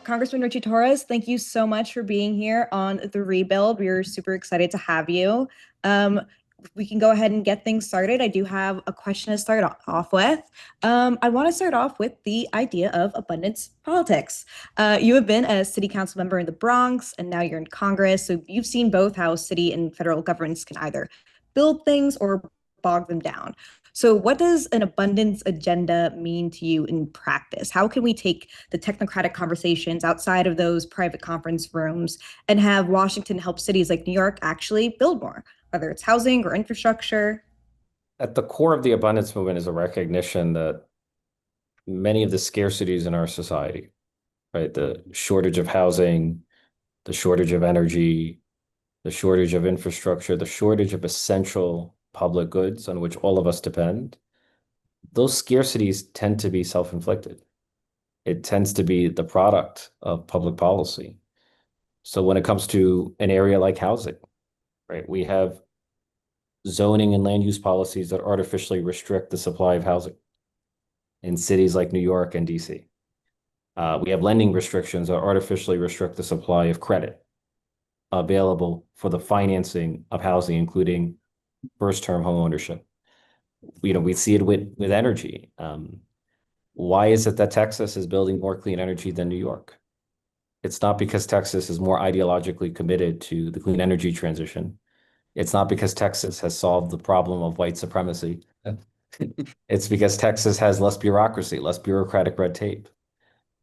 Congressman Ritchie Torres, thank you so much for being here on the rebuild. We are super excited to have you. Um, we can go ahead and get things started. I do have a question to start off with. I want to start off with the idea of abundance politics. You have been a city council member in the Bronx, and now you're in Congress. So you've seen both how city and federal governments can either build things or bog them down. So, what does an abundance agenda mean to you in practice? How can we take the technocratic conversations outside of those private conference rooms and have Washington help cities like New York actually build more, whether it's housing or infrastructure? At the core of the abundance movement is a recognition that many of the scarcities in our society, right? The shortage of housing, the shortage of energy, the shortage of infrastructure, the shortage of essential public goods on which all of us depend, those scarcities tend to be self-inflicted. It tends to be the product of public policy. So when it comes to an area like housing, right, we have zoning and land use policies that artificially restrict the supply of housing in cities like New York and DC. We have lending restrictions that artificially restrict the supply of credit available for the financing of housing, including first-term home ownership. We see it with energy. Why is it that Texas is building more clean energy than New York? It's not because Texas is more ideologically committed to the clean energy transition. It's not because Texas has solved the problem of white supremacy. It's because Texas has less bureaucracy, less bureaucratic red tape.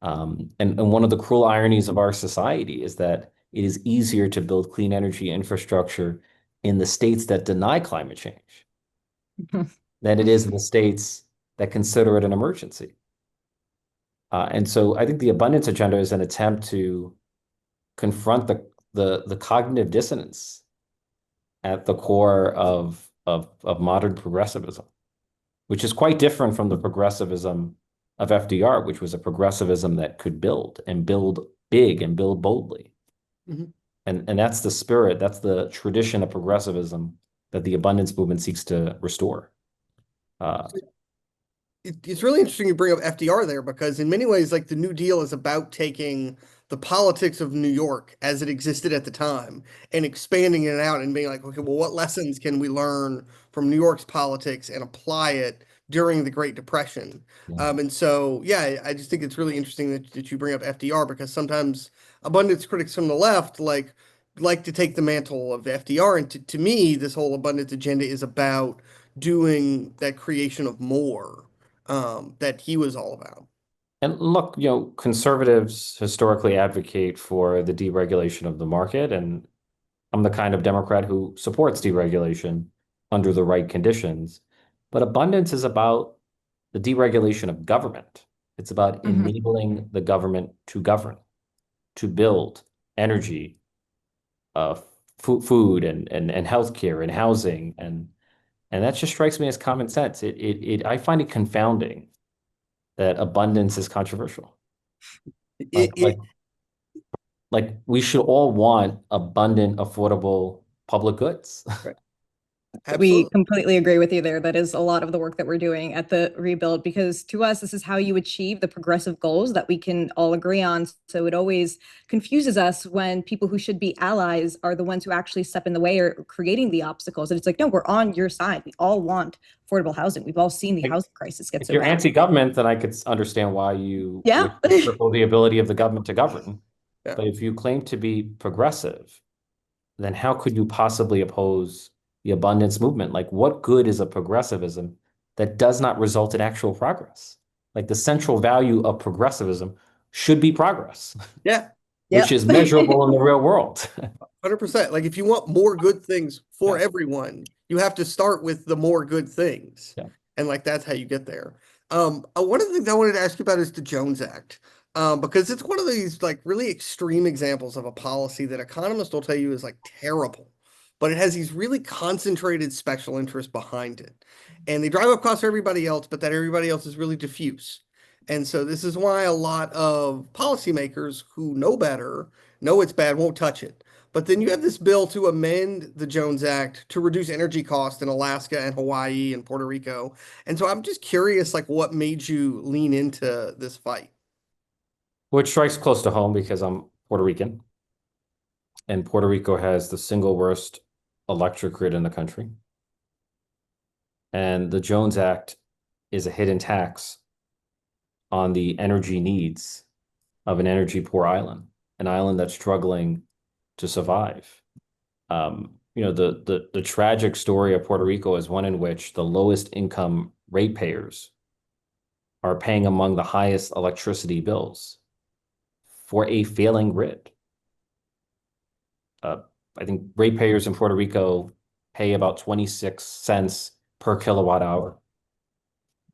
And one of the cruel ironies of our society is that it is easier to build clean energy infrastructure in the states that deny climate change than it is in the states that consider it an emergency. And so I think the abundance agenda is an attempt to confront the cognitive dissonance at the core of modern progressivism, which is quite different from the progressivism of FDR, which was a progressivism that could build and build big and build boldly. Mm-hmm. And that's the spirit, that's the tradition of progressivism that the abundance movement seeks to restore. It's really interesting you bring up FDR there, because in many ways, like, the New Deal is about taking the politics of New York as it existed at the time and expanding it out and being like, okay, well, what lessons can we learn from New York's politics and apply it during the Great Depression? Yeah. And so, yeah, I just think it's really interesting that you bring up FDR, because sometimes abundance critics from the left like to take the mantle of FDR. And to me, this whole abundance agenda is about doing that creation of more that he was all about. And look, conservatives historically advocate for the deregulation of the market, and I'm the kind of Democrat who supports deregulation under the right conditions. But abundance is about the deregulation of government. It's about enabling the government to govern, to build energy, food and healthcare and housing, and that just strikes me as common sense. I find it confounding that abundance is controversial. Like we should all want abundant, affordable public goods. Right. We completely agree with you there. That is a lot of the work that we're doing at the rebuild, because to us, this is how you achieve the progressive goals that we can all agree on. So it always confuses us when people who should be allies are the ones who actually step in the way or creating the obstacles. And it's like, no, we're on your side. We all want affordable housing. We've all seen the housing crisis get so bad. If you're anti-government, then I could understand why you would cripple the ability of the government to govern. Yeah. But if you claim to be progressive, then how could you possibly oppose the abundance movement? Like, what good is a progressivism that does not result in actual progress? Like, the central value of progressivism should be progress. Yeah. Which is measurable in the real world. 100%. Like, if you want more good things for everyone, you have to start with the more good things. Yeah. And like, that's how you get there. One of the things I wanted to ask you about is the Jones Act. Because it's one of these like really extreme examples of a policy that economists will tell you is like terrible, but it has these really concentrated special interests behind it. And they drive up costs for everybody else, but that everybody else is really diffuse. And so this is why a lot of policymakers who know better, know it's bad, won't touch it. But then you have this bill to amend the Jones Act to reduce energy costs in Alaska and Hawaii and Puerto Rico. And so I'm just curious, like, what made you lean into this fight? Which strikes close to home because I'm Puerto Rican, and Puerto Rico has the single worst electric grid in the country. And the Jones Act is a hidden tax on the energy needs of an energy poor island, an island that's struggling to survive. The tragic story of Puerto Rico is one in which the lowest income ratepayers are paying among the highest electricity bills for a failing grid. I think ratepayers in Puerto Rico pay about 26 cents per kilowatt hour,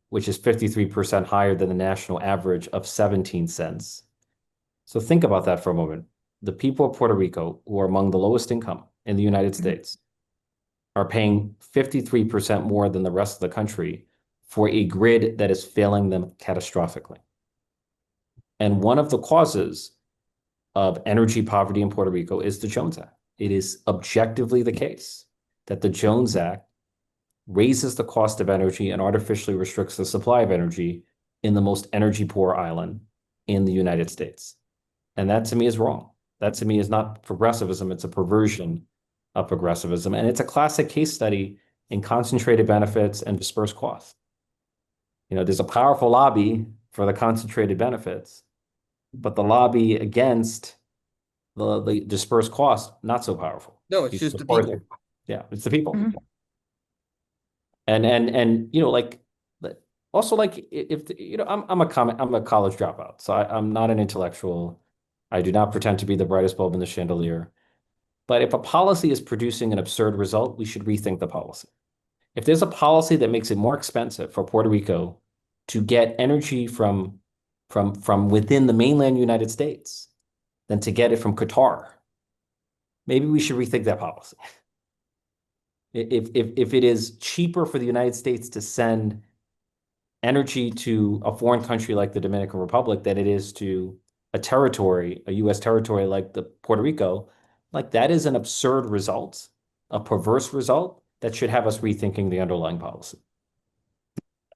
which is 53% higher than the national average of 17 cents. So think about that for a moment. The people of Puerto Rico, who are among the lowest income in the United States, are paying 53% more than the rest of the country for a grid that is failing them catastrophically. And one of the causes of energy poverty in Puerto Rico is the Jones Act. It is objectively the case that the Jones Act raises the cost of energy and artificially restricts the supply of energy in the most energy poor island in the United States. And that to me is wrong. That to me is not progressivism, it's a perversion of progressivism. And it's a classic case study in concentrated benefits and dispersed costs. There's a powerful lobby for the concentrated benefits, but the lobby against the dispersed cost, not so powerful. No, it's just the people. Yeah, it's the people. Mm-hmm. And also if I'm a college dropout, so I'm not an intellectual. I do not pretend to be the brightest bulb in the chandelier. But if a policy is producing an absurd result, we should rethink the policy. If there's a policy that makes it more expensive for Puerto Rico to get energy from within the mainland United States than to get it from Qatar, maybe we should rethink that policy. If it is cheaper for the United States to send energy to a foreign country like the Dominican Republic than it is to a U.S. territory like the Puerto Rico, like that is an absurd result, a perverse result that should have us rethinking the underlying policy.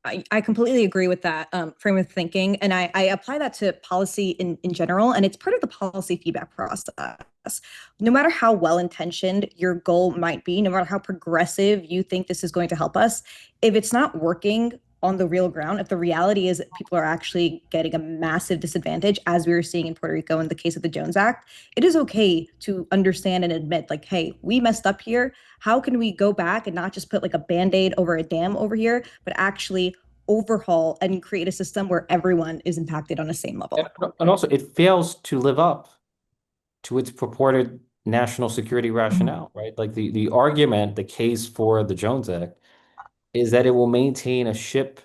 I completely agree with that frame of thinking. And I apply that to policy in general. And it's part of the policy feedback process. No matter how well-intentioned your goal might be, no matter how progressive you think this is going to help us, if it's not working on the real ground, if the reality is that people are actually getting a massive disadvantage, as we were seeing in Puerto Rico in the case of the Jones Act, it is okay to understand and admit, like, hey, we messed up here. How can we go back and not just put like a Band-Aid over a dam over here, but actually overhaul and create a system where everyone is impacted on the same level? And also, it fails to live up to its purported national security rationale, right? Like the argument, the case for the Jones Act is that it will maintain a ship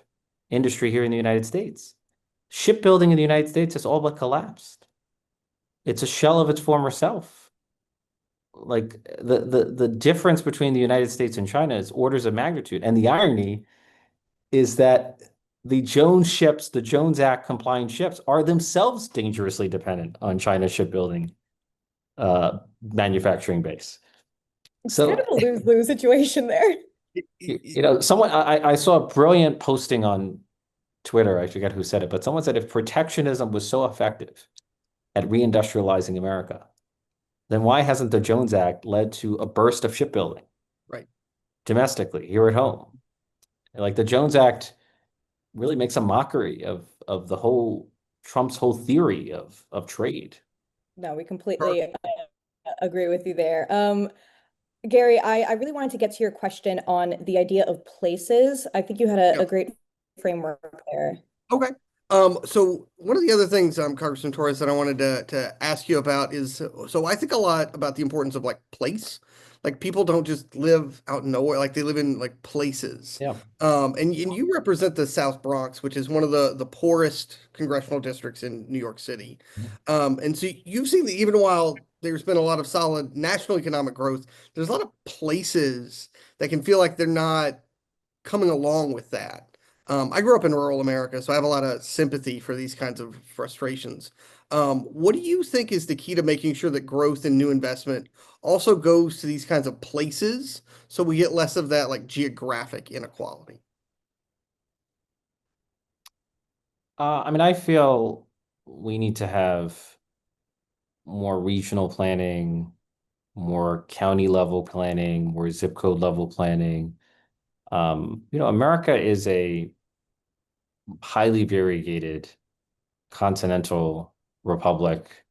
industry here in the United States. Shipbuilding in the United States has all but collapsed. It's a shell of its former self. Like the difference between the United States and China is orders of magnitude. And the irony is that the Jones ships, the Jones Act compliant ships, are themselves dangerously dependent on China's shipbuilding manufacturing base. It's kind of a lose-lose situation there. I saw a brilliant posting on Twitter. I forget who said it, but someone said if protectionism was so effective at reindustrializing America, then why hasn't the Jones Act led to a burst of shipbuilding? Right. Domestically, here at home. Like the Jones Act really makes a mockery of the whole Trump's whole theory of trade. No, we completely agree with you there. Gary, I really wanted to get to your question on the idea of places. I think you had a great framework there. Okay. So one of the other things, Congressman Torres, that I wanted to ask you about is, so I think a lot about the importance of like place. Like people don't just live out in nowhere, like they live in like places. Yeah. And you represent the South Bronx, which is one of the poorest congressional districts in New York City. And so you've seen that even while there's been a lot of solid national economic growth, there's a lot of places that can feel like they're not coming along with that. I grew up in rural America, so I have a lot of sympathy for these kinds of frustrations. What do you think is the key to making sure that growth and new investment also goes to these kinds of places so we get less of that like geographic inequality? I mean, I feel we need to have more regional planning, more county level planning, more zip code level planning. America is a highly variegated continental republic.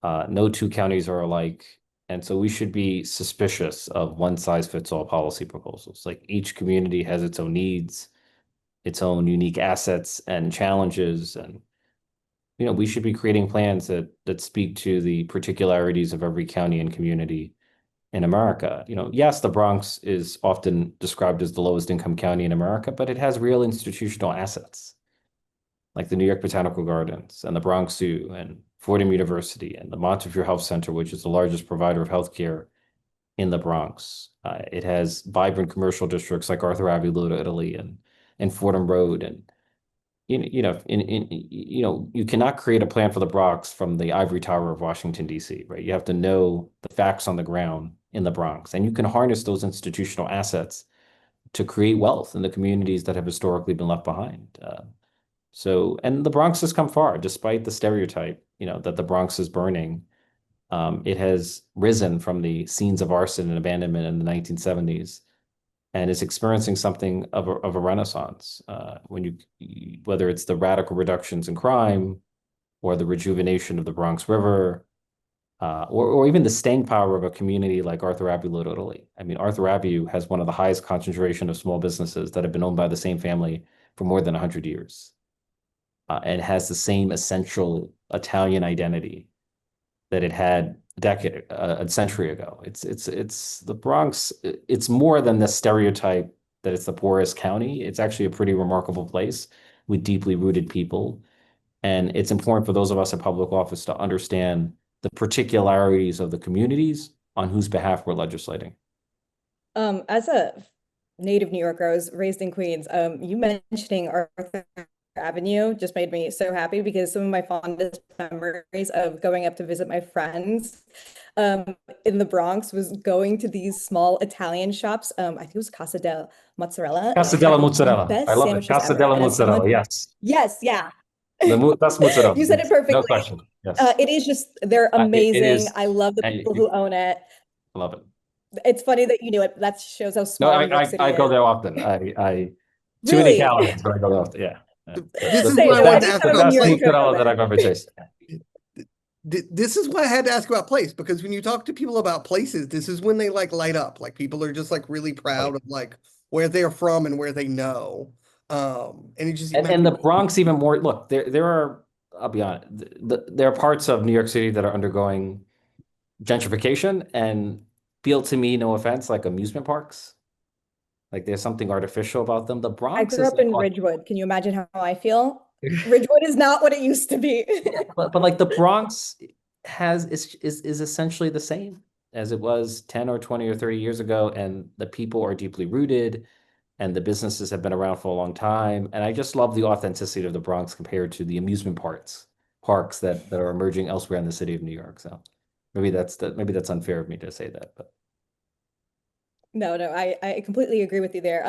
No two counties are alike. And so we should be suspicious of one size fits all policy proposals. Like each community has its own needs, its own unique assets and challenges. And, we should be creating plans that speak to the particularities of every county and community in America. Yes, the Bronx is often described as the lowest income county in America, but it has real institutional assets like the New York Botanical Gardens and the Bronx Zoo and Fordham University and the Montefiore Health Center, which is the largest provider of healthcare in the Bronx. It has vibrant commercial districts like Arthur Abbey, Little Italy, and Fordham Road. And you cannot create a plan for the Bronx from the ivory tower of Washington, D.C., right? You have to know the facts on the ground in the Bronx, and you can harness those institutional assets to create wealth in the communities that have historically been left behind. And the Bronx has come far, despite the stereotype, that the Bronx is burning. It has risen from the scenes of arson and abandonment in the 1970s and is experiencing something of a renaissance. Whether it's the radical reductions in crime or the rejuvenation of the Bronx River, or even the staying power of a community like Arthur Abbey, Little Italy. I mean, Arthur Abbey has one of the highest concentration of small businesses that have been owned by the same family for more than 100 years. And has the same essential Italian identity that it had a century ago. It's the Bronx. It's more than the stereotype that it's the poorest county. It's actually a pretty remarkable place with deeply rooted people. And it's important for those of us in public office to understand the particularities of the communities on whose behalf we're legislating. As a native New Yorker, I was raised in Queens. You mentioning Arthur Avenue just made me so happy because some of my fondest memories of going up to visit my friends in the Bronx was going to these small Italian shops. I think it was Casa del Mozzarella. Casa Had della the Mozzarella. I best love it. sandwiches Casa ever. della And as Mozzarella. someone, Yes. yes, yeah. Best mozzarella. You said it Yes. No perfectly. question. Yes. It is just, they're It amazing. is. I love the And people who own it. I love it. It's funny that you knew it. That shows how No, small New York City I go is. there often. I too many Really? calories, but I go there often. Yeah. This is Same. what I No, wanted to ask anytime I'm The in about New best York, I place. try to go mozzarella that there. I've ever tasted. This is why I had to ask about place, because when you talk to people about places, this is when they like light up. Like people are just like really proud of like where they're from and where they know. And it just And the Bronx even more. Look, there are. I'll be honest. There are parts of New York City that are undergoing gentrification and feel to me, no offense, like amusement parks. Like there's something artificial about them. The I Bronx grew is up in like, Ridgewood. Can you imagine how I feel? Ridgewood is not what it used to be. but like the Bronx is essentially the same as it was 10 or 20 or 30 years ago, and the people are deeply rooted, and the businesses have been around for a long time. And I just love the authenticity of the Bronx compared to the amusement parks that are emerging elsewhere in the city of New York. So maybe that's unfair of me to say that, but No, I completely agree with you there.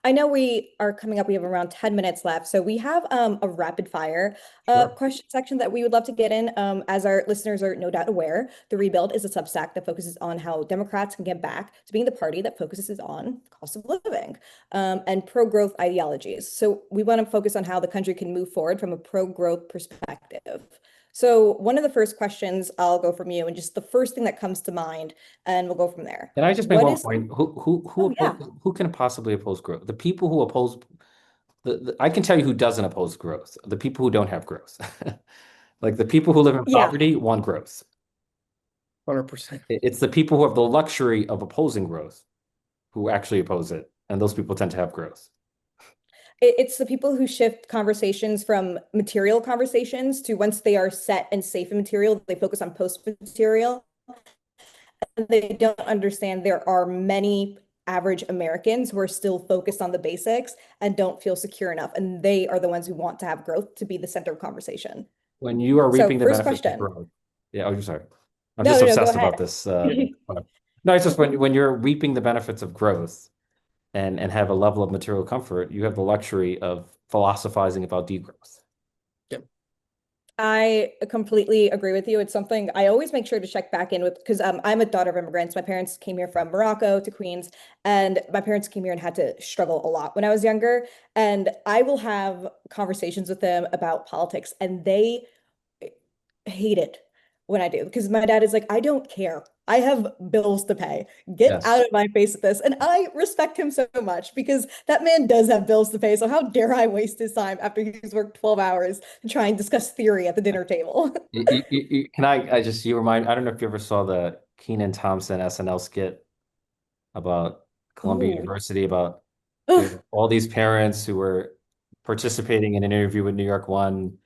I know we are coming up, we have around 10 minutes left. So we have a rapid fire sure. question section that we would love to get in. As our listeners are no doubt aware, The Rebuild is a Substack that focuses on how Democrats can get back to being the party that focuses on cost of living and pro-growth ideologies. So we want to focus on how the country can move forward from a pro-growth perspective. So one of the first questions, I'll go from you, and just the first thing that comes to mind, and we'll go from there. Can I just make What one is, point? oh yeah, Who can possibly oppose growth? The people who oppose I can tell you who doesn't oppose growth. The people who don't have growth. Like the people who live in yeah. poverty want growth. 100%. It's the people who have the luxury of opposing growth who actually oppose it, and those people tend to have growth. It's the people who shift conversations from material conversations to once they are set and safe in material, they focus on post material. And they don't understand there are many average Americans who are still focused on the basics and don't feel secure enough. And they are the ones who want to have growth to be the center of conversation. When you are So reaping the first benefits of question. growth. Yeah, oh, you're sorry. I'm No, just no, no, go obsessed ahead. about this. No, it's just when you're reaping the benefits of growth and have a level of material comfort, you have the luxury of philosophizing about degrowth. Yep. I completely agree with you. It's something I always make sure to check back in with because I'm a daughter of immigrants. My parents came here from Morocco to Queens, and my parents came here and had to struggle a lot when I was younger. And I will have conversations with them about politics, and they hate it when I do because my dad is like, I don't care. I have bills to pay. Get out Yes. of my face with this. And I respect him so much because that man does have bills to pay. So how dare I waste his time after he's worked 12 hours to try and discuss theory at the dinner table? Can I just, you remind, I don't know if you ever saw the Keenan Thompson SNL skit about Columbia Oh. University, about there were all these parents who were participating in an interview with New York One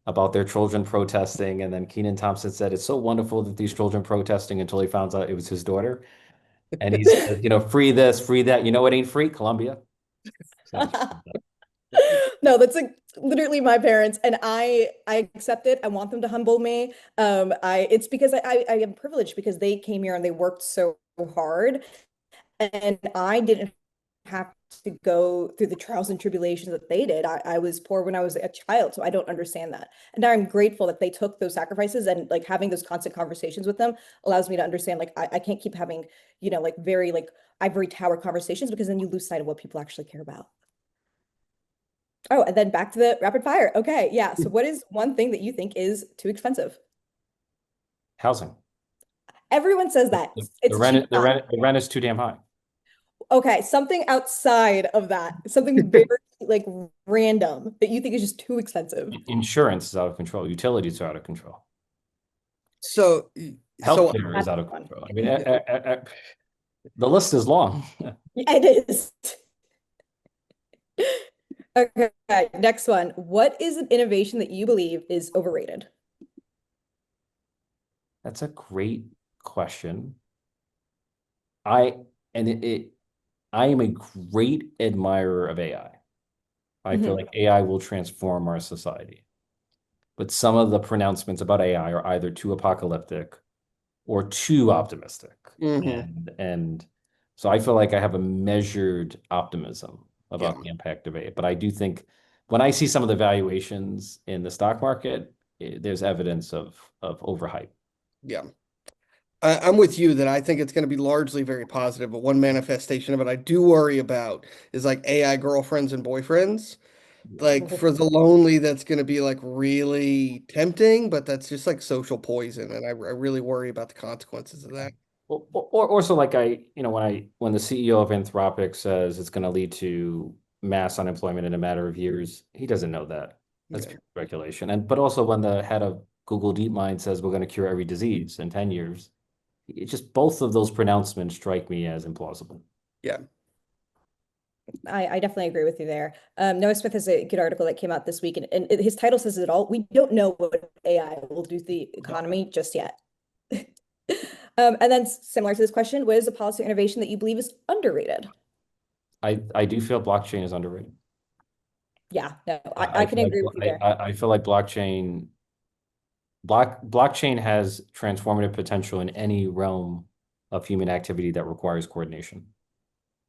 about their children protesting. And then Keenan Thompson said, it's so wonderful that these children protesting until he found out it was his daughter. And he said, free this, free that. You know what ain't free? Columbia. So I just, No, that's like literally my parents, and I accept it. I want them to humble me. I it's because I am privileged because they came here and they worked so hard, and I didn't have to go through the trials and tribulations that they did. I was poor when I was a child, so I don't understand that. And now I'm grateful that they took those sacrifices and like having those constant conversations with them allows me to understand like I can't keep having, like very like ivory tower conversations because then you lose sight of what people actually care about. Oh, and then back to the rapid fire. Okay, yeah. So what is one thing that you think is too expensive? housing. Everyone says The, that. the, the It's rent, cheap. the rent, the rent is too damn high. Okay, something outside of that, something very like random that you think is just too expensive. Insurance is out of control. Utilities are out of control. So, so Healthcare is That's out of fun. control. I mean, the list is long. Yeah, it is. Okay, next one. What is an innovation that you believe is overrated? That's a great question. I and I am a great admirer of AI. I feel like Mhm. AI will transform our society. But some of the pronouncements about AI are either too apocalyptic or too optimistic. mhm, And so I feel like I have a measured optimism yeah, about the impact of AI. But I do think when I see some of the valuations in the stock market, there's evidence of overhype. yeah. I'm with you that I think it's going to be largely very positive, but one manifestation of it I do worry about is like AI girlfriends and boyfriends. Like for the lonely, that's going to be like really tempting, but that's just like social poison, and I really worry about the consequences of that. Or also like when the CEO of Anthropic says it's going to lead to mass unemployment in a matter of years, he doesn't know that. That's Yeah, pure speculation. But also when the head of Google DeepMind says we're going to cure every disease in 10 years, it just both of those pronouncements strike me as implausible. yeah, I definitely agree with you there. Noah Smith has a good article that came out this week, and his title says it all. We don't know what AI will do to the economy just yet. And then similar to this question, what is a policy innovation that you believe is underrated? I do feel blockchain is underrated. Yeah, no, I I can feel like agree with you there. I feel like blockchain has transformative potential in any realm of human activity that requires coordination.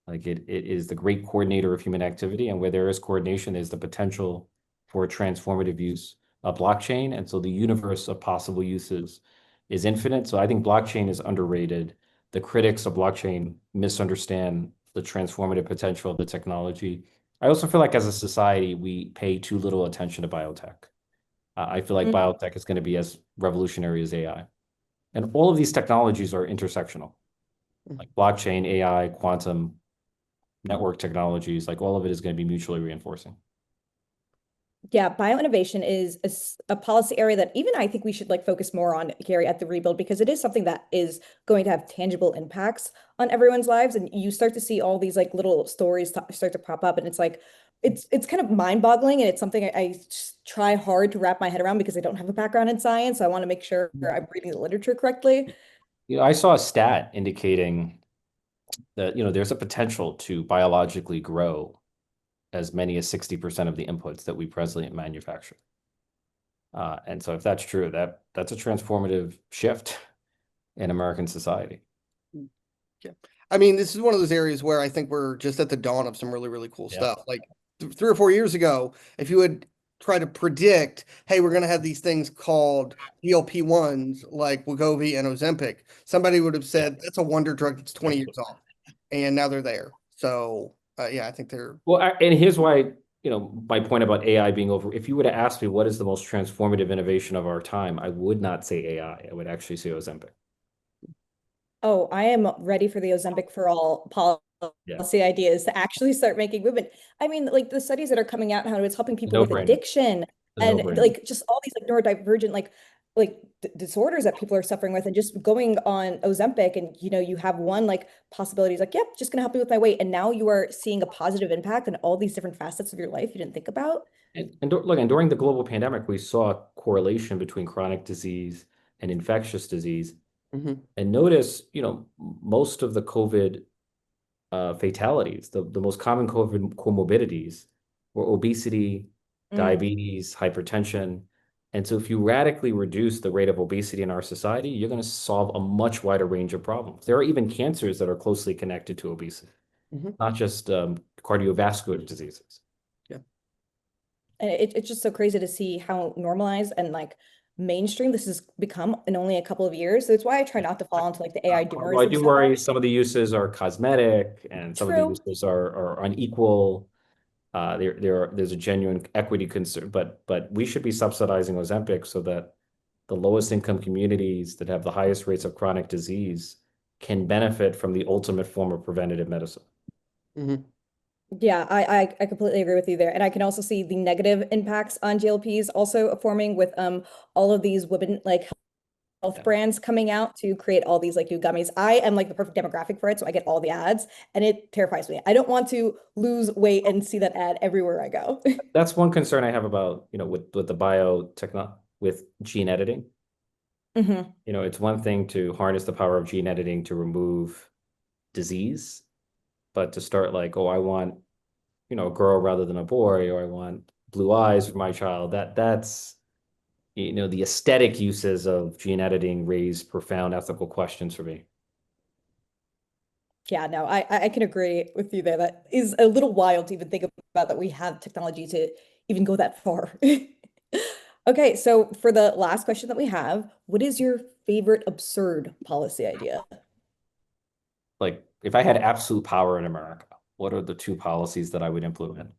Like it is the great coordinator of human activity, and where there is coordination, there's the potential for transformative use of blockchain. And so the universe of possible uses is infinite. So I think blockchain is underrated. The critics of blockchain misunderstand the transformative potential of the technology. I also feel like as a society, we pay too little attention to biotech. I feel like Mm, biotech is going to be as revolutionary as AI. And all of these technologies are intersectional, like blockchain, AI, quantum, network technologies, like all of it is going to be mutually reinforcing. yeah, bioinnovation is a policy area that even I think we should like focus more on, Gary, at the rebuild because it is something that is going to have tangible impacts on everyone's lives, and you start to see all these like little stories start to pop up, and it's like it's kind of mind-boggling, and it's something I just try hard to wrap my head around because I don't have a background in science. So I want to make sure I'm reading the literature correctly. I saw a stat indicating that, there's a potential to biologically grow as many as 60% of the inputs that we presently manufacture. And so if that's true, that's a transformative shift in American society. yeah. I mean, this is one of those areas where I think we're just at the dawn of some really, really cool Yeah. stuff. Like 3 or 4 years ago, if you had try to predict, hey, we're going to have these things called GLP-1s like Wegovy and Ozempic, somebody would have Yeah. said that's a wonder drug that's 20 years off, and now they're there. So yeah, I think they're. Well, and here's why, my point about AI being over. If you were to ask me what is the most transformative innovation of our time, I would not say AI. I would actually say Ozempic. Oh, I am ready for the Ozempic for all Yeah, policy ideas to actually start making movement. I mean, like the studies that are coming out, how it's helping people no with brainer. addiction A no and brainer. like just all these like neurodivergent like disorders that people are suffering with, and just going on Ozempic, and you have one like possibility is like, yep, just gonna help me with my weight, and now you are seeing a positive impact in all these different facets of your life you didn't think about. Look, and during the global pandemic, we saw a correlation between chronic disease and infectious disease. Mhm. And notice, most of the COVID fatalities, the most common COVID comorbidities were obesity, Mm. diabetes, hypertension. And so if you radically reduce the rate of obesity in our society, you're going to solve a much wider range of problems. There are even cancers that are closely connected to obesity, Mhm. not just cardiovascular diseases. Yeah. And it's just so crazy to see how normalized and like mainstream this has become in only a couple of years. So it's why I try not to fall into like the AI Well, doomers I and do stuff. worry some of the uses are cosmetic and some of the True. uses are unequal. There's a genuine equity concern, but we should be subsidizing Ozempic so that the lowest income communities that have the highest rates of chronic disease can benefit from the ultimate form of preventative medicine. Mhm. Yeah, I completely agree with you there. And I can also see the negative impacts on GLPs also forming with all of these women like health Yeah. brands coming out to create all these like new gummies. I am like the perfect demographic for it, so I get all the ads and it terrifies me. I don't want to lose weight and see that ad everywhere I go. That's one concern I have about, with the biotechno with gene editing. Hmm. It's one thing to harness the power of gene editing to remove disease, but to start like, oh, I want, a girl rather than a boy, or I want blue eyes for my child. That's the aesthetic uses of gene editing raise profound ethical questions for me. Yeah, no, I can agree with you there. That is a little wild to even think about that we have technology to even go that far. Okay, so for the last question that we have, what is your favorite absurd policy idea? Like, if I had absolute power in America, what are the two policies that I would implement?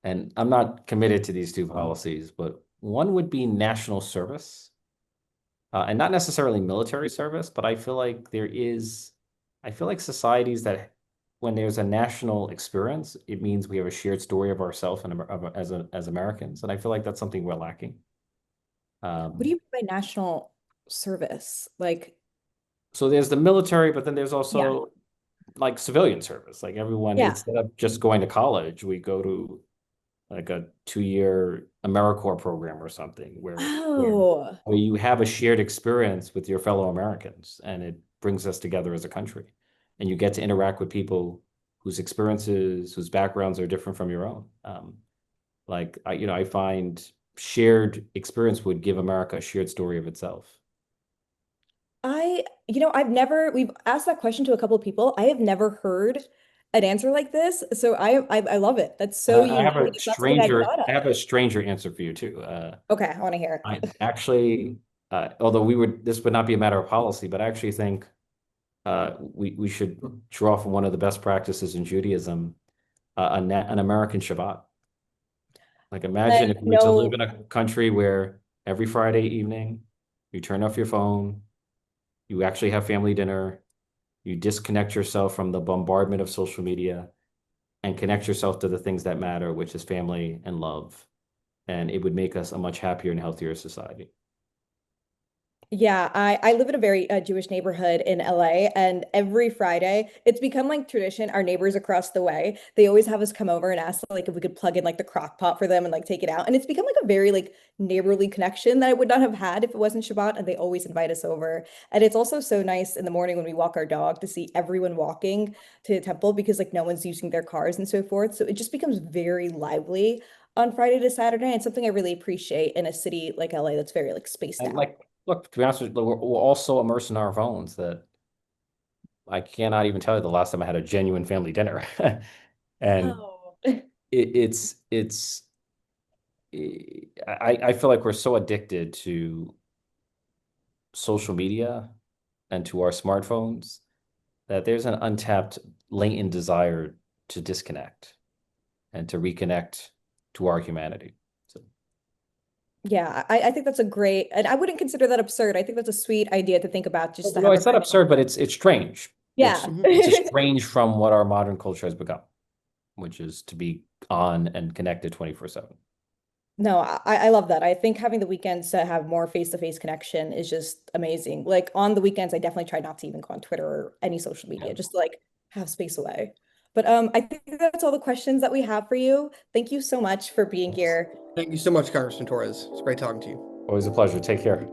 And I'm not committed to these two policies, but one would be national service, and not necessarily military service, but I feel like societies that when there's a national experience, it means we have a shared story of ourselves and as Americans, and I feel like that's something we're lacking. What do Um, you mean by national service? Like, so there's the military, but then there's yeah. also like civilian service. Like everyone, Yeah. instead of just going to college, we go to like a 2-year AmeriCorps program or something Oh, where you have a shared experience with your fellow Americans, and it brings us together as a country. And you get to interact with people whose experiences, whose backgrounds are different from your own. I find shared experience would give America a shared story of itself. we've asked that question to a couple of people. I have never heard an answer like this. So I love it. That's And so unique. And it's not something I thought I have of. a stranger answer for you too. Okay, I want to hear I it. actually, although this would not be a matter of policy, but I actually think we should draw from one of the best practices in Judaism, an American Shabbat. Like I imagine if we were to live know in a country where every Friday evening you turn off your phone, you actually have family dinner, you disconnect yourself from the bombardment of social media and connect yourself to the things that matter, which is family and love. And it would make us a much happier and healthier society. Yeah, I live in a very Jewish neighborhood in LA, and every Friday it's become like tradition. Our neighbors across the way, they always have us come over and ask like if we could plug in like the crock pot for them and like take it out. And it's become like a very like neighborly connection that I would not have had if it wasn't Shabbat, and they always invite us over. And it's also so nice in the morning when we walk our dog to see everyone walking to the temple because like no one's using their cars and so forth. So it just becomes very lively on Friday to Saturday, and something I really appreciate in a city like LA that's very like spaced And out. like, look, to be honest with you, we're all so immersed in our phones that I cannot even tell you the last time I had a genuine family dinner. And Oh. it's I feel like we're so addicted to social media and to our smartphones that there's an untapped latent desire to disconnect and to reconnect to our humanity. So, Yeah, I think that's a great, and I wouldn't consider that absurd. I think that's a sweet idea to think about, just to no, have a it's not kind of, absurd, but it's strange. It's yeah. Mhm. it's estranged from what our modern culture has become, which is to be on and connected 24/7. No, I love that. I think having the weekends to have more face-to-face connection is just amazing. Like on the weekends, I definitely try not to even go on Twitter or any social Yeah. media, just to like have space away. But I think that's all the questions that we have for you. Thank you so much for being here. Thank you so much, Congressman Torres. It's great talking to you. Always a pleasure. Take care.